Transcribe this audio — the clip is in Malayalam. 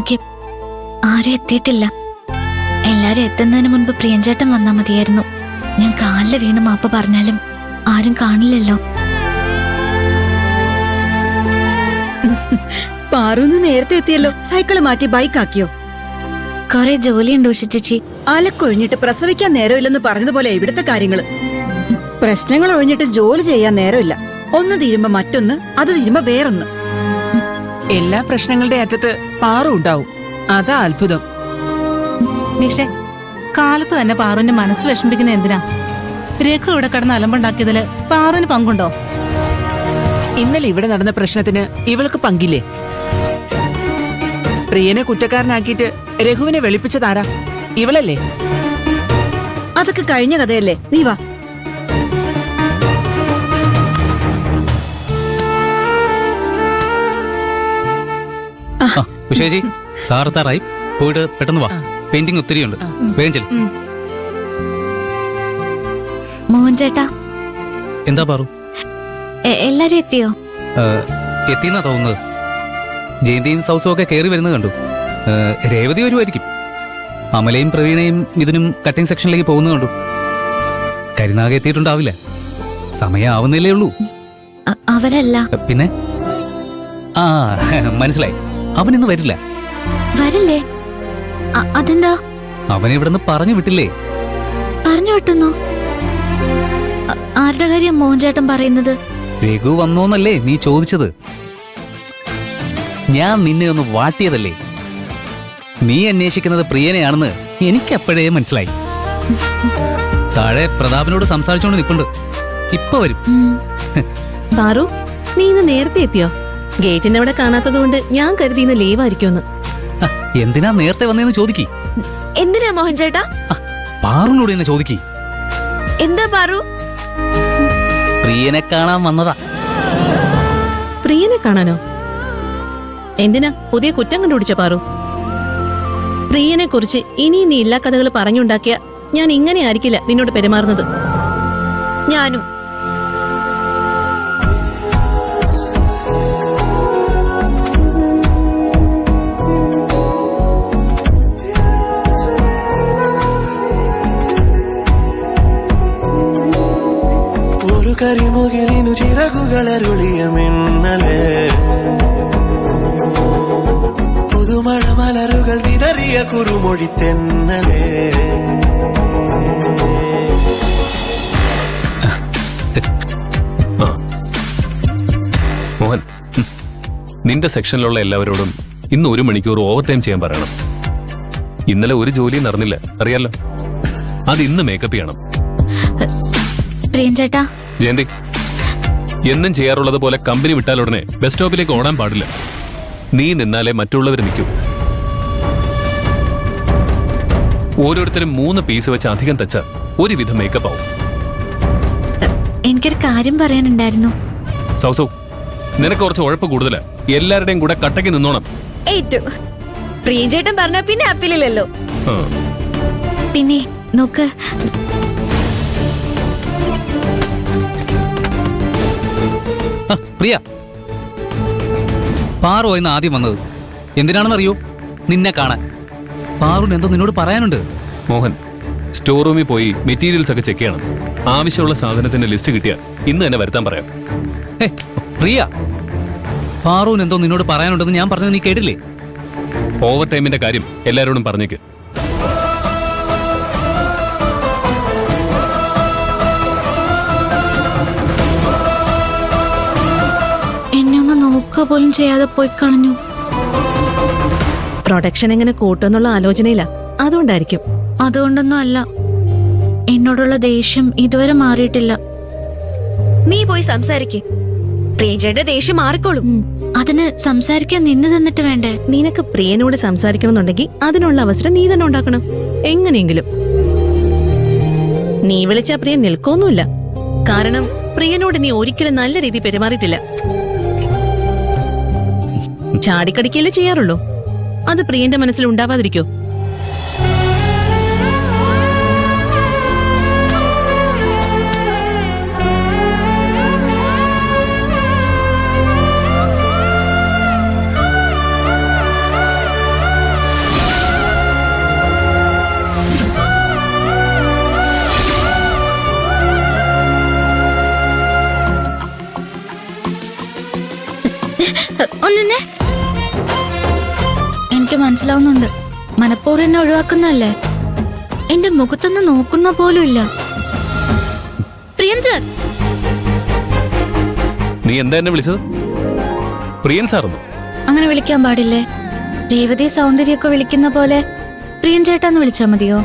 ഭാഗ്യം. ആരും എത്തിയിട്ടില്ല. എല്ലാരും എത്തുന്നതിന് മുൻപ് പ്രിയഞ്ചേട്ടൻ വന്നാ മതിയായിരുന്നു. ഞാൻ കാലില് വീണ് മാപ്പ് പറഞ്ഞാലും ആരും കാണില്ലല്ലോ. പാറുന്ന് നേരത്തെ എത്തിയല്ലോ. സൈക്കിള് മാറ്റി ബൈക്കാക്കിയോ? കൊറേ ജോലിയുണ്ട് ഉഷ ചേച്ചി. അലക്കൊഴിഞ്ഞിട്ട് പ്രസവിക്കാൻ നേരമില്ലെന്ന് പറഞ്ഞതുപോലെ ഇവിടുത്തെ കാര്യങ്ങള്. പ്രശ്നങ്ങൾ ഒഴിഞ്ഞിട്ട് ജോലി ചെയ്യാൻ നേരമില്ല. ഒന്ന് തീരുമ്പോ മറ്റൊന്ന്, അത് തീരുമ്പോ വേറൊന്ന്. എല്ലാ പ്രശ്നങ്ങളുടെ അറ്റത്ത് പാറു ഉണ്ടാവും. അതാ അത്ഭുതം. നിഷേ, കാലത്ത് തന്നെ പാറുവിന്റെ മനസ്സ് വിഷമിക്കുന്ന എന്തിനാ? രഘു ഇവിടെ കിടന്ന് അലമ്പുണ്ടാക്കിയതില് പാറുവിന് പങ്കുണ്ടോ? ഇന്നലെ ഇവിടെ നടന്ന പ്രശ്നത്തിന് ഇവൾക്ക് പങ്കില്ലേ? പ്രിയനെ കുറ്റക്കാരനാക്കിയിട്ട് രഘുവിനെ വെളുപ്പിച്ചതാരാ? ഇവളല്ലേ? അതൊക്കെ കഴിഞ്ഞ കഥയല്ലേ. നീ വാ. ഉഷേജി, സാറത്താറായി പോയിട്ട് പെട്ടെന്ന് വാ. പെയിന്റിംഗ് ഒത്തിരിയുണ്ട്. വേഗം ചെല്ല്. മോഹൻ ചേട്ടാ, എന്താ പാറു? എല്ലാരും എത്തിയോ? എത്തിയെന്നാ തോന്നുന്നത്. ജയന്തിയും സൗസും ഒക്കെ കയറി വരുന്നത് കണ്ടു. രേവതി വരുമായിരിക്കും. അമലയും പ്രവീണയും ഇതിനും കട്ടിംഗ് സെക്ഷനിലേക്ക് പോകുന്നത് കണ്ടു. കരുനാഗ എത്തിയിട്ടുണ്ടാവില്ല. സമയാവുന്നില്ലേ ഉള്ളൂ. അവരല്ല. പിന്നെ ആ മനസ്സിലായി. അവനിന്ന് വരില്ല. വരില്ലേ? അതെന്താ? അവനെ ഇവിടുന്ന് പറഞ്ഞു വിട്ടില്ലേ? പറഞ്ഞു വിട്ടുന്നോ? ആരുടെ കാര്യം മോഹൻ ചേട്ടൻ പറയുന്നത്? രഘു വന്നോന്നല്ലേ നീ ചോദിച്ചത്? ഞാൻ നിന്നെ ഒന്ന് വാട്ടിയതല്ലേ? നീ അന്വേഷിക്കുന്നത് പ്രിയനെയാണെന്ന് എനിക്കപ്പോഴേ മനസ്സിലായി. താഴെ പ്രതാപനോട് സംസാരിച്ചോണ്ട് നിൽപ്പുണ്ട്. ഇപ്പൊ വരും. പാറു, നീ ഇന്ന് നേരത്തെ എത്തിയോ? ഗേറ്റിന്റെ അവിടെ കാണാത്തത് കൊണ്ട് ഞാൻ കരുതി ഇന്ന് ലീവ് ആയിരിക്കുമെന്ന്. എന്തിനാ നേരത്തെ വന്നേന്ന് ചോദിക്കി. എന്തിനാ മോഹൻ ചേട്ടാ? പാറുനോട് തന്നെ ചോദിക്കി. എന്താ പാറു? പ്രിയനെ കാണാൻ വന്നതാ. പ്രിയനെ കാണാനോ? എന്തിനാ പുതിയ കുറ്റം കണ്ടുപിടിച്ച പാറു? പ്രിയനെ കുറിച്ച് ഇനി നീ എല്ലാ കഥകൾ പറഞ്ഞുണ്ടാക്കിയ ഞാൻ ഇങ്ങനെ ആയിരിക്കില്ല നിന്നോട് പെരുമാറുന്നത്. ഞാനും ഒരു കരിമുകിലിനു ചിറകുകളരുളിയ മിന്നലേ, പുതുമഴ മലരുകൾ വിതറിയ കുറുമൊഴി തെന്നലേ. മോഹൻ, നിന്റെ സെക്ഷനിലുള്ള എല്ലാവരോടും ഇന്ന് 1 മണിക്കൂർ ഓവർ ടൈം ചെയ്യാൻ പറയണം. ഇന്നലെ ഒരു ജോലിയും നടന്നില്ല, അറിയാലോ. അത് ഇന്ന് മേക്കപ്പ് ചെയ്യണം. പ്രിയഞ്ചേട്ടാ. ജയന്തി, എന്നും ചെയ്യാറുള്ളത് പോലെ കമ്പനി വിട്ടാലുടനെ ബസ് സ്റ്റോപ്പിലേക്ക് ഓടാൻ പാടില്ല. നീ നിന്നാലേ മറ്റുള്ളവർ നിൽക്കൂ. ഓരോരുത്തരും 3 പീസ് വെച്ച് അധികം തച്ച ഒരുവിധം മേക്കപ്പ് ആവും. എനിക്കൊരു കാര്യം പറയാനുണ്ടായിരുന്നു. സൗസു, നിനക്ക് കുറച്ച് ഉഴപ്പ് കൂടുതലാ. എല്ലാവരുടെയും കൂടെ കട്ടയ്ക്ക് നിന്നോണം. ഏറ്റു പ്രിയഞ്ചേട്ടൻ പറഞ്ഞ പിന്നെ അപ്പിലില്ലല്ലോ. പിന്നെ നോക്ക്, പ്രിയ, പാറു ഇന്ന് ആദ്യം വന്നത് എന്തിനാണെന്നറിയോ? നിന്നെ കാണാൻ. പാറുന് എന്തോ നിന്നോട് പറയാനുണ്ട്. മോഹൻ, സ്റ്റോർ റൂമിൽ പോയി മെറ്റീരിയൽസ് ഒക്കെ ചെക്ക് ചെയ്യണം. ആവശ്യമുള്ള സാധനത്തിന്റെ ലിസ്റ്റ് കിട്ടിയാൽ ഇന്ന് തന്നെ വരുത്താൻ പറയാം. പ്രിയ, പാറുന് എന്തോ നിന്നോട് പറയാനുണ്ടെന്ന് ഞാൻ പറഞ്ഞത് നീ കേട്ടില്ലേ? ഓവർ ടൈമിന്റെ കാര്യം എല്ലാവരോടും പറഞ്ഞേക്ക്. എന്നെ ഒന്ന് നോക്കുക പോലും ചെയ്യാതെ പോയി കളഞ്ഞു. പ്രൊഡക്ഷൻ എങ്ങനെ കൂട്ടുമെന്നുള്ള ആലോചനയില്ല, അതുകൊണ്ടായിരിക്കും. അതുകൊണ്ടൊന്നും അല്ല. എന്നോടുള്ള ദേഷ്യം ഇതുവരെ മാറിയിട്ടില്ല. നീ പോയി സംസാരിക്കേ. പ്രിയഞ്ചേട്ടന്റെ ദേഷ്യം മാറിക്കോളും. അതിന് സംസാരിക്കാൻ നിന്ന് തന്നിട്ട് വേണ്ടേ? നിനക്ക് പ്രിയനോട് സംസാരിക്കണമെന്നുണ്ടെങ്കിൽ അതിനുള്ള അവസരം നീ തന്നെ ഉണ്ടാക്കണം, എങ്ങനെയെങ്കിലും. നീ വിളിച്ച പ്രിയൻ നിൽക്കൊന്നുമില്ല. കാരണം പ്രിയനോട് നീ ഒരിക്കലും നല്ല രീതി പെരുമാറിയിട്ടില്ല. ചാടിക്കടിക്കല്ലേ ചെയ്യാറുള്ളൂ. അത് പ്രിയന്റെ മനസ്സിൽ ഉണ്ടാവാതിരിക്കോ? ഒന്നിന്നെ എനിക്ക് മനസ്സിലാവുന്നുണ്ട്. മനഃപൂർവ്വം എന്നെ ഒഴിവാക്കുന്നല്ലേ. എന്റെ മുഖത്തൊന്ന് നോക്കുന്ന പോലും ഇല്ല. പ്രിയൻ സർ, നീ എന്താ എന്നെ വിളിച്ചത്? പ്രിയൻ സാറെന്നോ? അങ്ങനെ വിളിക്കാൻ പാടില്ലേ? രേവതി സൗന്ദര്യമൊക്കെ വിളിക്കുന്ന പോലെ പ്രിയൻ ചേട്ടാന്ന് വിളിച്ചാ മതിയോ?